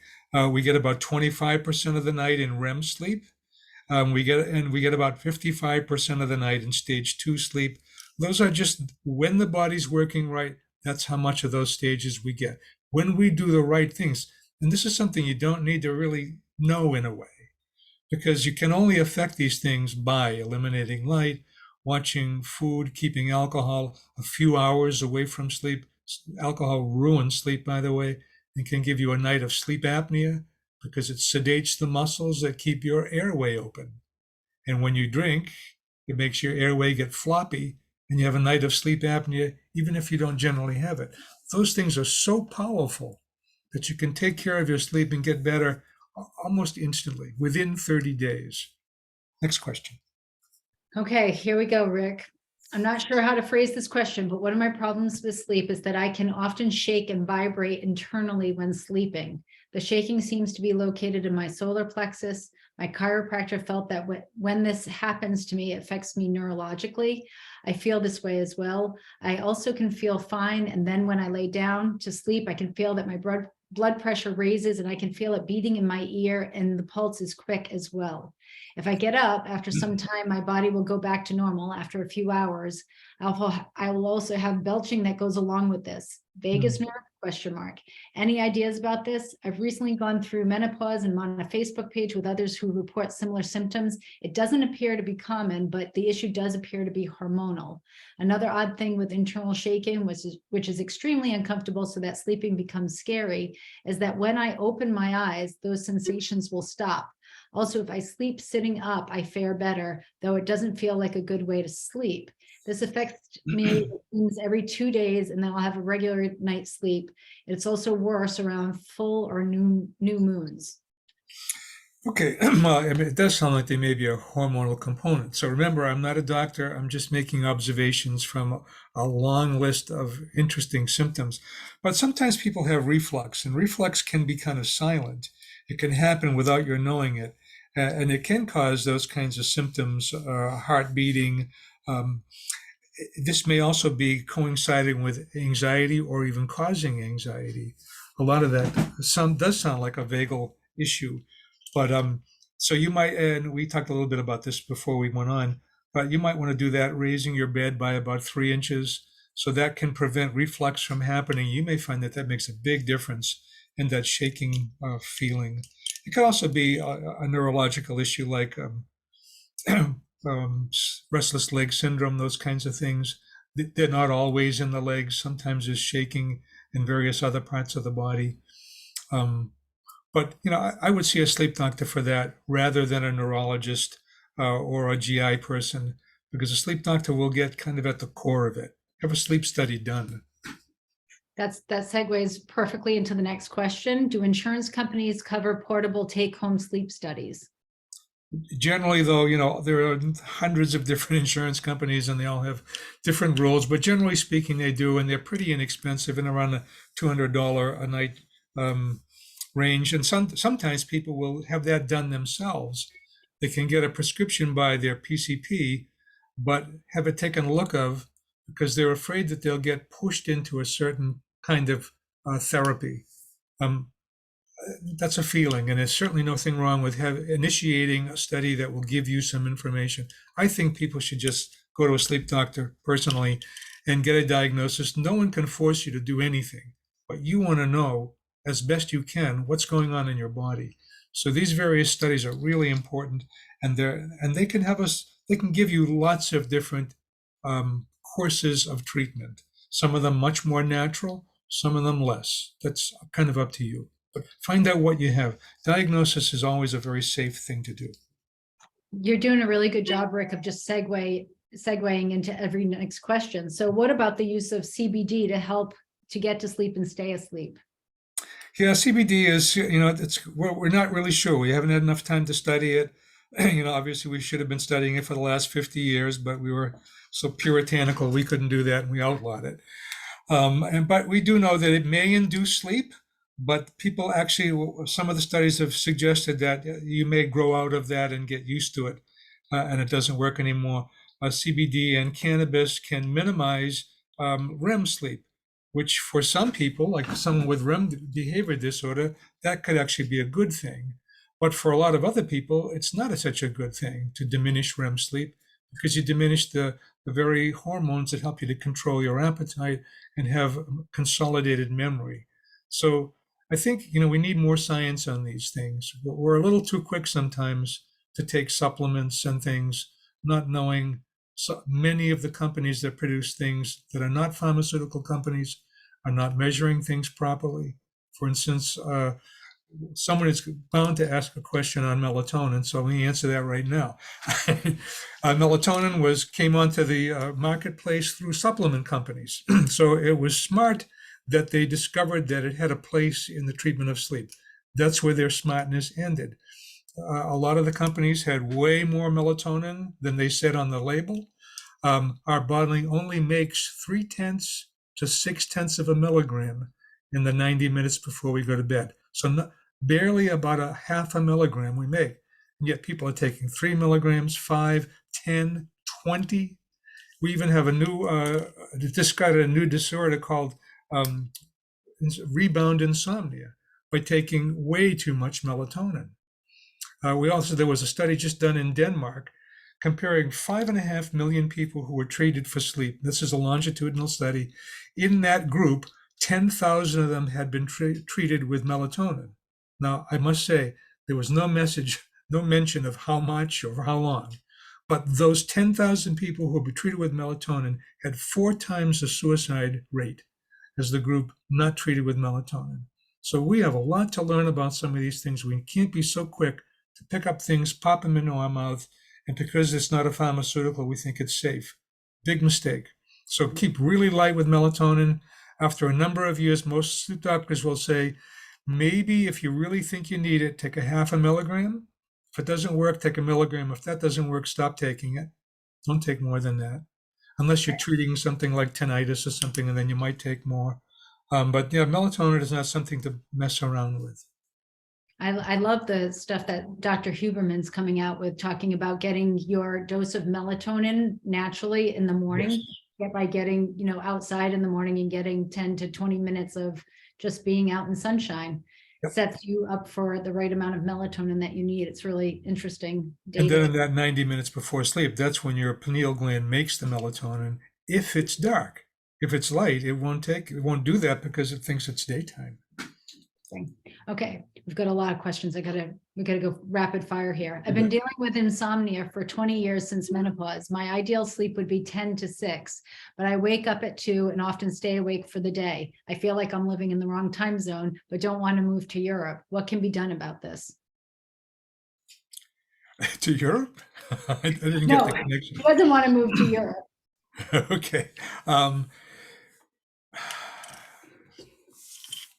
We get about 25% of the night in REM sleep. We get about 55% of the night in stage 2 sleep. Those are just when the body's working right. That's how much of those stages we get when we do the right things. And this is something you don't need to really know in a way, because you can only affect these things by eliminating light, watching food, keeping alcohol a few hours away from sleep. Alcohol ruins sleep, by the way, and can give you a night of sleep apnea because it sedates the muscles that keep your airway open. And when you drink, it makes your airway get floppy and you have a night of sleep apnea, even if you don't generally have it. Those things are so powerful that you can take care of your sleep and get better almost instantly, within 30 days. Next question. Okay, here we go, Rick. I'm not sure how to phrase this question, but one of my problems with sleep is that I can often shake and vibrate internally when sleeping. The shaking seems to be located in my solar plexus. My chiropractor felt that when this happens to me, it affects me neurologically. I feel this way as well. I also can feel fine. And then when I lay down to sleep, I can feel that my blood pressure raises and I can feel it beating in my ear and the pulse is quick as well. If I get up after some time, my body will go back to normal after a few hours. I will also have belching that goes along with this. Vagus nerve? Question mark. Any ideas about this? I've recently gone through menopause and I'm on a Facebook page with others who report similar symptoms. It doesn't appear to be common, but the issue does appear to be hormonal. Another odd thing with internal shaking, which is extremely uncomfortable so that sleeping becomes scary, is that when I open my eyes, those sensations will stop. Also, if I sleep sitting up, I fare better, though it doesn't feel like a good way to sleep. This affects me every 2 days, and then I'll have a regular night's sleep. It's also worse around full or new moons. Okay, well, I mean, it does sound like there may be a hormonal component. So remember, I'm not a doctor. I'm just making observations from a long list of interesting symptoms. But sometimes people have reflux, and reflux can be kind of silent. It can happen without your knowing it. And it can cause those kinds of symptoms, heart beating. This may also be coinciding with anxiety or even causing anxiety. A lot of that does sound like a vagal issue. But so you might, and we talked a little bit about this before we went on, but you might want to do that, raising your bed by about 3 inches. So that can prevent reflux from happening. You may find that makes a big difference in that shaking feeling. It could also be a neurological issue like restless leg syndrome, those kinds of things. They're not always in the legs. Sometimes there's shaking in various other parts of the body. But I would see a sleep doctor for that rather than a neurologist or a GI person, because a sleep doctor will get kind of at the core of it. Have a sleep study done. That segues perfectly into the next question. Do insurance companies cover portable take-home sleep studies? Generally, though, there are hundreds of different insurance companies and they all have different rules, but generally speaking, they do, and they're pretty inexpensive and around the $200 a night range. And sometimes people will have that done themselves. They can get a prescription by their PCP, but have it taken a look of because they're afraid that they'll get pushed into a certain kind of therapy. Um, that's a feeling, and there's certainly nothing wrong with initiating a study that will give you some information. I think people should just go to a sleep doctor personally and get a diagnosis. No one can force you to do anything, but you want to know as best you can what's going on in your body. So these various studies are really important, and they can have us. They can give you lots of different courses of treatment. Some of them much more natural, some of them less. That's kind of up to you. But find out what you have. Diagnosis is always a very safe thing to do. You're doing a really good job, Rick, of just segueing into every next question. So what about the use of CBD to help to get to sleep and stay asleep? Yeah, CBD is, we're not really sure. We haven't had enough time to study it. Obviously we should have been studying it for the last 50 years, but we were so puritanical, we couldn't do that and we outlawed it. But we do know that it may induce sleep, but people actually, some of the studies have suggested that you may grow out of that and get used to it, and it doesn't work anymore. CBD and cannabis can minimize REM sleep, which for some people, like someone with REM behavior disorder, that could actually be a good thing. But for a lot of other people, it's not such a good thing to diminish REM sleep because you diminish the very hormones that help you to control your appetite and have consolidated memory. So I think, we need more science on these things. We're a little too quick sometimes to take supplements and things, not knowing so many of the companies that produce things that are not pharmaceutical companies are not measuring things properly. For instance, someone is bound to ask a question on melatonin, so let me answer that right now. Melatonin came onto the marketplace through supplement companies. So it was smart that they discovered that it had a place in the treatment of sleep. That's where their smartness ended. A lot of the companies had way more melatonin than they said on the label. Our body only makes 0.3 to 0.6 of a milligram in the 90 minutes before we go to bed. So barely about a half a milligram we make. And yet people are taking 3 milligrams, 5, 10, 20. We even have discovered a new disorder called rebound insomnia by taking way too much melatonin. There was a study just done in Denmark comparing 5.5 million people who were treated for sleep. This is a longitudinal study. In that group, 10,000 of them had been treated with melatonin. Now, I must say, there was no mention of how much or how long. But those 10,000 people who were treated with melatonin had 4 times the suicide rate as the group not treated with melatonin. So we have a lot to learn about some of these things. We can't be so quick to pick up things, pop them into our mouth, and because it's not a pharmaceutical, we think it's safe. Big mistake. So keep really light with melatonin. After a number of years, most sleep doctors will say, maybe if you really think you need it, take a half a milligram. If it doesn't work, take a milligram. If that doesn't work, stop taking it. Don't take more than that. Unless you're treating something like tinnitus or something, and then you might take more. But yeah, melatonin is not something to mess around with. I love the stuff that Dr. Huberman's coming out with, talking about getting your dose of melatonin naturally in the morning. Yes. By getting, outside in the morning and getting 10 to 20 minutes of just being out in sunshine. Yep. Sets you up for the right amount of melatonin that you need. It's really interesting data. And then in that 90 minutes before sleep, that's when your pineal gland makes the melatonin. If it's dark, if it's light, it won't do that because it thinks it's daytime. Okay, we've got a lot of questions. We gotta go rapid fire here. I've been dealing with insomnia for 20 years since menopause. My ideal sleep would be 10 to 6, but I wake up at 2 and often stay awake for the day. I feel like I'm living in the wrong time zone, but don't want to move to Europe. What can be done about this? To Europe? I didn't get the connection. He doesn't want to move to Europe. Okay.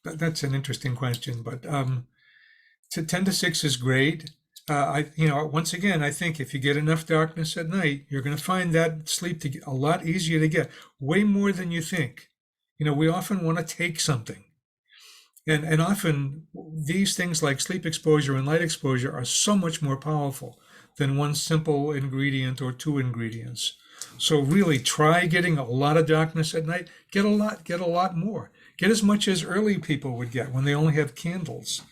That's an interesting question, but 10 to 6 is great. Once again, I think if you get enough darkness at night, you're going to find that sleep to get a lot easier to get, way more than you think. We often want to take something. And often these things like sleep exposure and light exposure are so much more powerful. than one simple ingredient or two ingredients. So really try getting a lot of darkness at night. Get a lot more. Get as much as early people would get when they only have candles.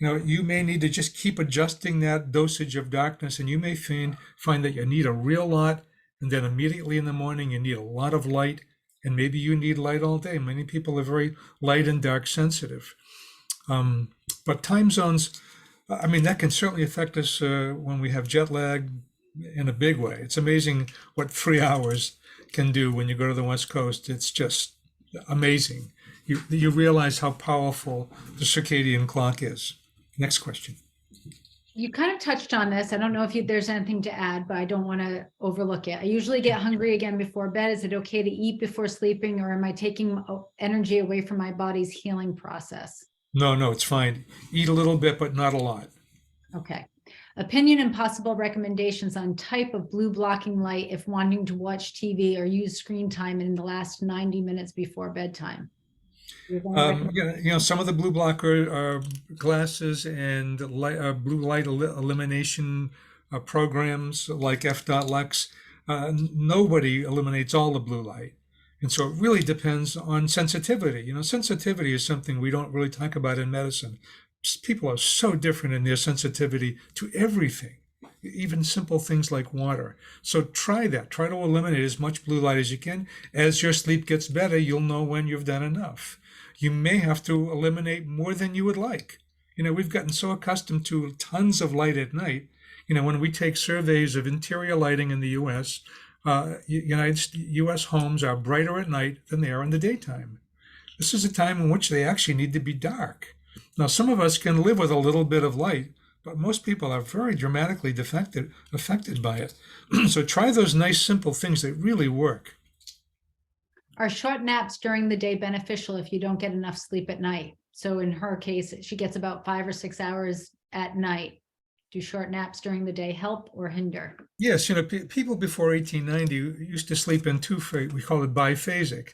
You may need to just keep adjusting that dosage of darkness, and you may find that you need a real lot, and then immediately in the morning you need a lot of light, and maybe you need light all day. Many people are very light and dark sensitive. But time zones, I mean, that can certainly affect us when we have jet lag in a big way. It's amazing what 3 hours can do when you go to the West Coast. It's just amazing. You realize how powerful the circadian clock is. Next question. You kind of touched on this. I don't know if there's anything to add, but I don't want to overlook it. I usually get hungry again before bed. Is it okay to eat before sleeping, or am I taking energy away from my body's healing process? No, it's fine. Eat a little bit, but not a lot. Okay. Opinion and possible recommendations on type of blue blocking light if wanting to watch TV or use screen time in the last 90 minutes before bedtime. Some of the blue blocker glasses and blue light elimination programs like F.Dot Lux, nobody eliminates all the blue light. And so it really depends on sensitivity. Sensitivity is something we don't really talk about in medicine. People are so different in their sensitivity to everything, even simple things like water. So try that. Try to eliminate as much blue light as you can. As your sleep gets better, you'll know when you've done enough. You may have to eliminate more than you would like. We've gotten so accustomed to tons of light at night. When we take surveys of interior lighting in the U.S., U.S. homes are brighter at night than they are in the daytime. This is a time in which they actually need to be dark. Now, some of us can live with a little bit of light, but most people are very dramatically affected by it. So try those nice, simple things that really work. Are short naps during the day beneficial if you don't get enough sleep at night? So in her case, she gets about 5 or 6 hours at night. Do short naps during the day help or hinder? Yes, people before 1890 used to sleep in we call it biphasic.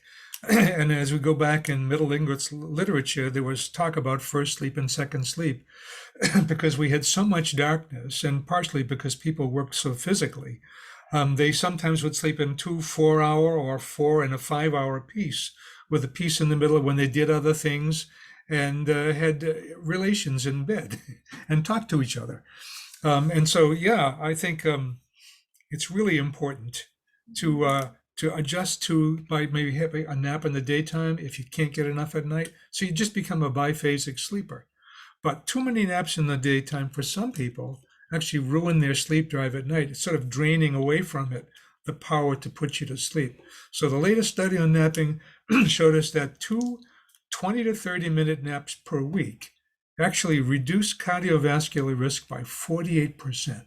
And as we go back in Middle English literature, there was talk about first sleep and second sleep because we had so much darkness, and partially because people worked so physically. They sometimes would sleep in 2 4-hour or 4 and a 5-hour piece, with a piece in the middle when they did other things and had relations in bed and talked to each other. And so, yeah, I think it's really important to adjust by maybe having a nap in the daytime if you can't get enough at night. So you just become a biphasic sleeper. But too many naps in the daytime for some people actually ruin their sleep drive at night. It's sort of draining away from it the power to put you to sleep. So the latest study on napping showed us that 20 to 30-minute naps per week actually reduce cardiovascular risk by 48%.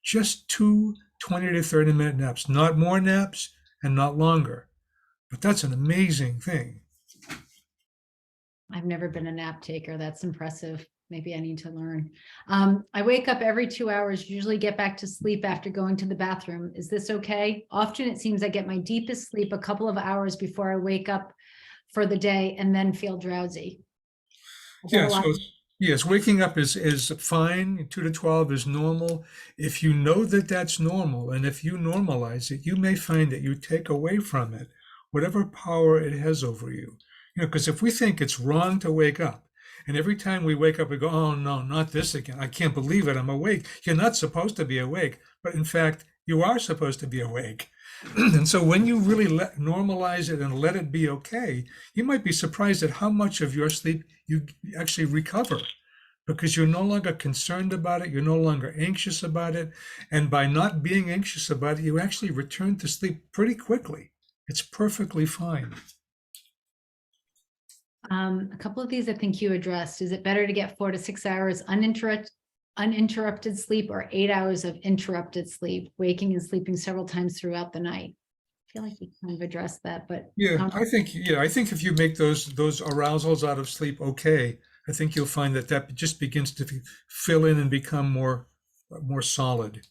Just 2 20 to 30-minute naps, not more naps and not longer. But that's an amazing thing. I've never been a nap taker. That's impressive. Maybe I need to learn. I wake up every 2 hours, usually get back to sleep after going to the bathroom. Is this okay? Often it seems I get my deepest sleep a couple of hours before I wake up for the day and then feel drowsy. Yes, waking up is fine. 2 to 12 is normal. If you know that that's normal, and if you normalize it, you may find that you take away from it whatever power it has over you. Because if we think it's wrong to wake up, and every time we wake up, we go, oh no, not this again. I can't believe it. I'm awake. You're not supposed to be awake. But in fact, you are supposed to be awake. And so when you really normalize it and let it be okay, you might be surprised at how much of your sleep you actually recover, because you're no longer concerned about it. You're no longer anxious about it. And by not being anxious about it, you actually return to sleep pretty quickly. It's perfectly fine. A couple of these I think you addressed. Is it better to get 4 to 6 hours uninterrupted sleep or 8 hours of interrupted sleep, waking and sleeping several times throughout the night? I feel like we kind of addressed that, but I think if you make those arousals out of sleep okay, I think you'll find that just begins to fill in and become more solid.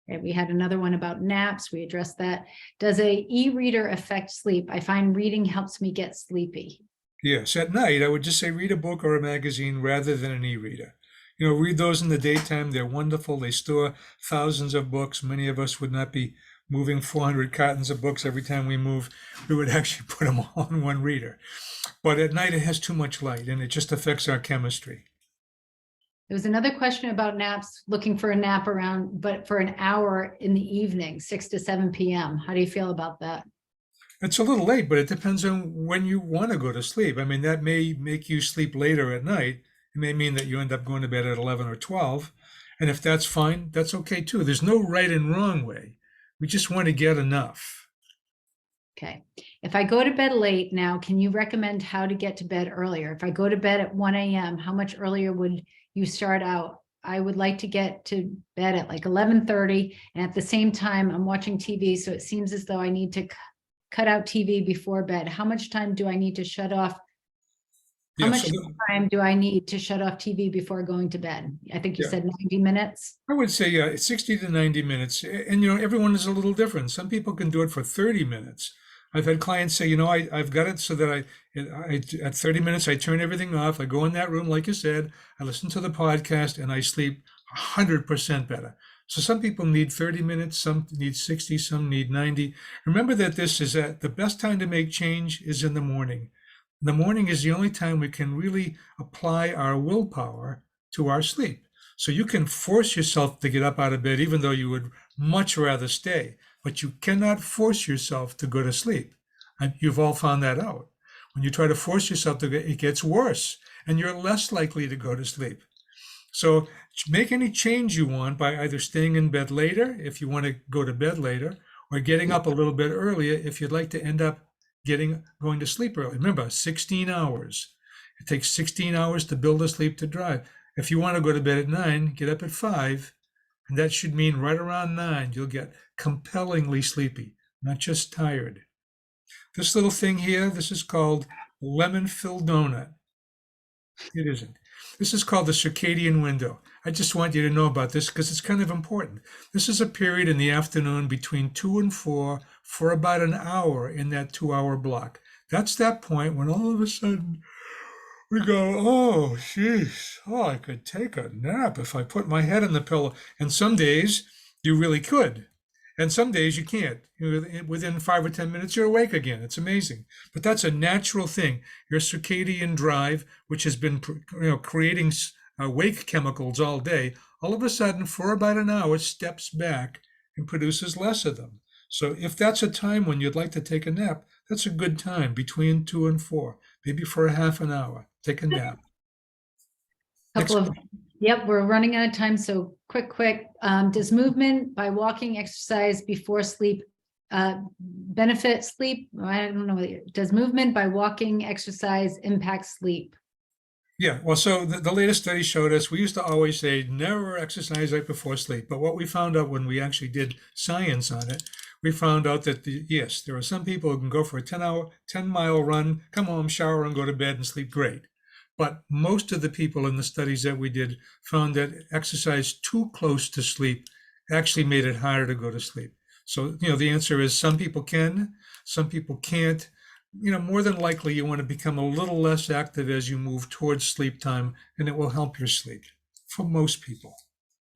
Okay, we had another one about naps. We addressed that. Does a e-reader affect sleep? I find reading helps me get sleepy. Yes, at night, I would just say read a book or a magazine rather than an e-reader. Read those in the daytime. They're wonderful. They store thousands of books. Many of us would not be moving 400 cartons of books every time we move. We would actually put them all in one reader. But at night, it has too much light, and it just affects our chemistry. There was another question about naps, looking for a nap but for an hour in the evening, 6 to 7 p.m. How do you feel about that? It's a little late, but it depends on when you want to go to sleep. I mean, that may make you sleep later at night. It may mean that you end up going to bed at 11 or 12. And if that's fine, that's okay too. There's no right and wrong way. We just want to get enough. Okay. If I go to bed late now, can you recommend how to get to bed earlier? If I go to bed at 1 a.m., how much earlier would you start out? I would like to get to bed at like 11:30. And at the same time, I'm watching TV. So it seems as though I need to cut out TV before bed. How much time do I need to shut off? How much time do I need to shut off TV before going to bed? I think you said 90 minutes. I would say 60 to 90 minutes. And, everyone is a little different. Some people can do it for 30 minutes. I've had clients say, I've got it so that at 30 minutes, I turn everything off. I go in that room, like you said, I listen to the podcast, and I sleep 100% better. So some people need 30 minutes, some need 60, some need 90. Remember that the best time to make change is in the morning. The morning is the only time we can really apply our willpower to our sleep. So you can force yourself to get up out of bed, even though you would much rather stay, but you cannot force yourself to go to sleep. And you've all found that out. When you try to force yourself it gets worse, and you're less likely to go to sleep. So make any change you want by either staying in bed later, if you want to go to bed later, or getting up a little bit earlier if you'd like to end up going to sleep early. Remember, 16 hours. It takes 16 hours to build a sleep to drive. If you want to go to bed at 9, get up at 5, and that should mean right around 9, you'll get compellingly sleepy, not just tired. This little thing here, this is called lemon-filled donut. It isn't. This is called the circadian window. I just want you to know about this because it's kind of important. This is a period in the afternoon between 2 and 4 for about an hour in that 2-hour block. That's that point when all of a sudden we go, oh, geez, I could take a nap if I put my head on the pillow. And some days you really could. And some days you can't. Within 5 or 10 minutes, you're awake again. It's amazing. But that's a natural thing. Your circadian drive, which has been creating wake chemicals all day, all of a sudden, for about an hour, steps back and produces less of them. So if that's a time when you'd like to take a nap, that's a good time between 2 and 4, maybe for a half an hour. Take a nap. Yep, we're running out of time. So quick. Does movement by walking exercise before sleep benefit sleep? I don't know. Does movement by walking exercise impact sleep? Yeah, well, so the latest study showed us, we used to always say never exercise right before sleep. But what we found out when we actually did science on it, we found out that yes, there are some people who can go for a 10-mile run, come home, shower, and go to bed and sleep great. But most of the people in the studies that we did found that exercise too close to sleep actually made it harder to go to sleep. So, the answer is some people can, some people can't. More than likely you want to become a little less active as you move towards sleep time, and it will help your sleep for most people.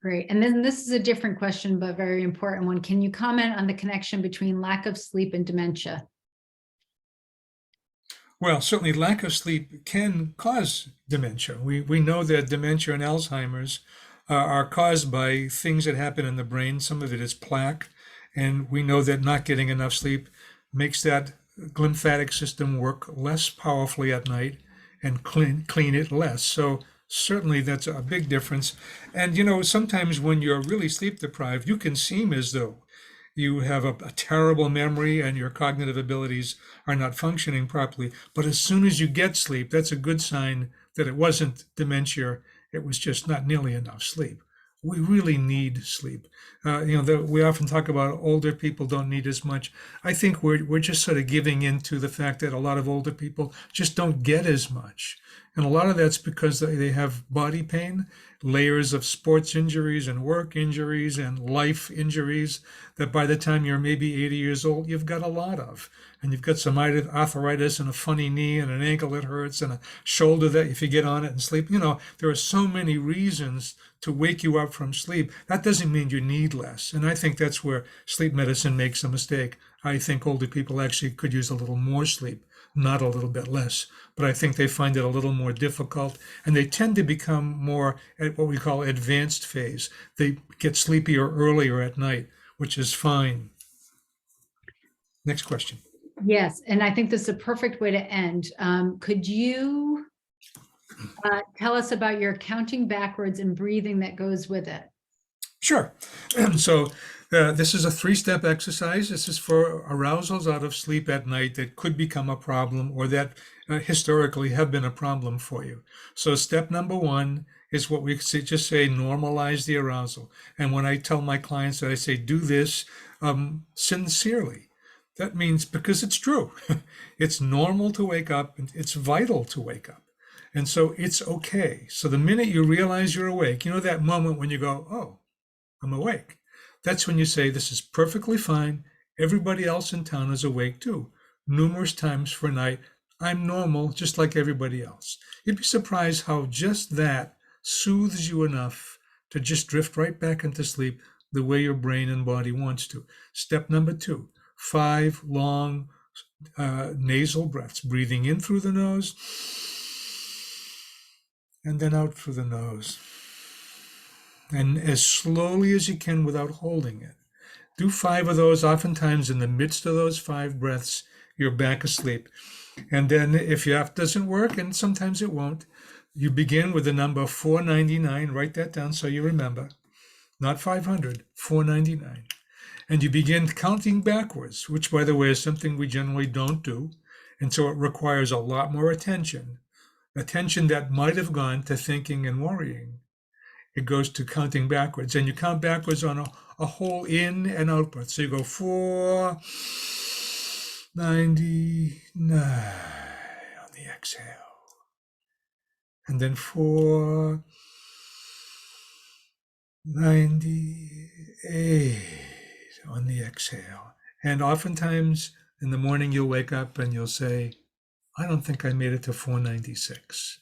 Great. And then this is a different question, but very important one. Can you comment on the connection between lack of sleep and dementia? Well, certainly lack of sleep can cause dementia. We know that dementia and Alzheimer's are caused by things that happen in the brain. Some of it is plaque, and we know that not getting enough sleep makes that lymphatic system work less powerfully at night and clean it less. So certainly that's a big difference. And sometimes when you're really sleep deprived, you can seem as though you have a terrible memory and your cognitive abilities are not functioning properly. But as soon as you get sleep, that's a good sign that it wasn't dementia. It was just not nearly enough sleep. We really need sleep. We often talk about older people don't need as much. I think we're just sort of giving in to the fact that a lot of older people just don't get as much. And a lot of that's because they have body pain, layers of sports injuries and work injuries and life injuries that by the time you're maybe 80 years old, you've got a lot of. And you've got some arthritis and a funny knee and an ankle that hurts and a shoulder that if you get on it and sleep, there are so many reasons to wake you up from sleep. That doesn't mean you need less. And I think that's where sleep medicine makes a mistake. I think older people actually could use a little more sleep, not a little bit less. But I think they find it a little more difficult, and they tend to become more at what we call advanced phase. They get sleepier earlier at night, which is fine. Next question. Yes, and I think this is a perfect way to end. Could you tell us about your counting backwards and breathing that goes with it? Sure. So this is a 3-step exercise. This is for arousals out of sleep at night that could become a problem or that historically have been a problem for you. So step number 1 is what we just say, normalize the arousal. And when I tell my clients that I say, do this sincerely, that means because it's true. It's normal to wake up and it's vital to wake up. And so it's okay. So the minute you realize you're awake, that moment when you go, oh, I'm awake. That's when you say, this is perfectly fine. Everybody else in town is awake too. Numerous times per night, I'm normal, just like everybody else. You'd be surprised how just that soothes you enough to just drift right back into sleep the way your brain and body wants to. Step number 2, 5 long nasal breaths, breathing in through the nose and then out through the nose. And as slowly as you can without holding it. Do 5 of those. Oftentimes in the midst of those 5 breaths, you're back asleep. And then if doesn't work, and sometimes it won't, you begin with the number 499. Write that down so you remember. Not 500, 499. And you begin counting backwards, which, by the way, is something we generally don't do. And so it requires a lot more attention that might have gone to thinking and worrying. It goes to counting backwards. And you count backwards on a whole in and out breath. So you go 499 on the exhale. And then 498 on the exhale. And oftentimes in the morning you'll wake up and you'll say, I don't think I made it to 496.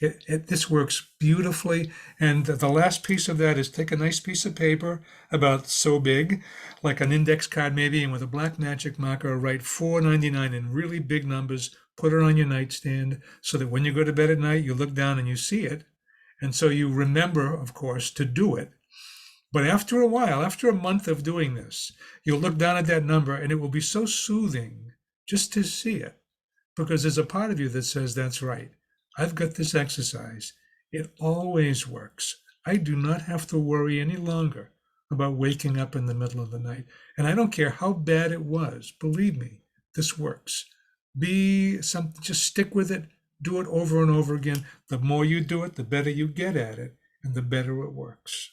This works beautifully. And the last piece of that is take a nice piece of paper about so big, like an index card maybe, and with a black magic marker, write 499 in really big numbers, put it on your nightstand so that when you go to bed at night, you look down and you see it. And so you remember, of course, to do it. But after a while, after a month of doing this, you'll look down at that number and it will be so soothing just to see it, because there's a part of you that says, that's right. I've got this exercise. It always works. I do not have to worry any longer about waking up in the middle of the night. And I don't care how bad it was. Believe me, this works. Just stick with it. Do it over and over again. The more you do it, the better you get at it, and the better it works.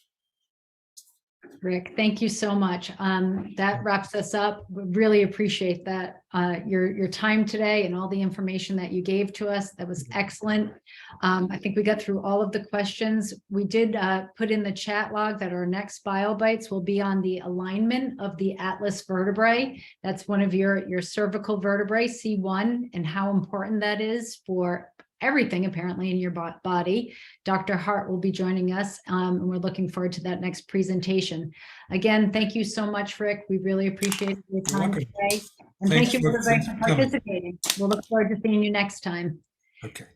Rick, thank you so much. That wraps us up. We really appreciate that, your time today and all the information that you gave to us. That was excellent. I think we got through all of the questions. We did put in the chat log that our next BioBites will be on the alignment of the atlas vertebrae. That's one of your cervical vertebrae, C1, and how important that is for everything apparently in your body. Dr. Hart will be joining us, and we're looking forward to that next presentation. Again, thank you so much, Rick. We really appreciate your time today. And thank you everybody for participating. We'll look forward to seeing you next time. Okay.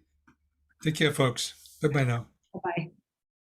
Take care, folks. Bye-bye now. Bye-bye.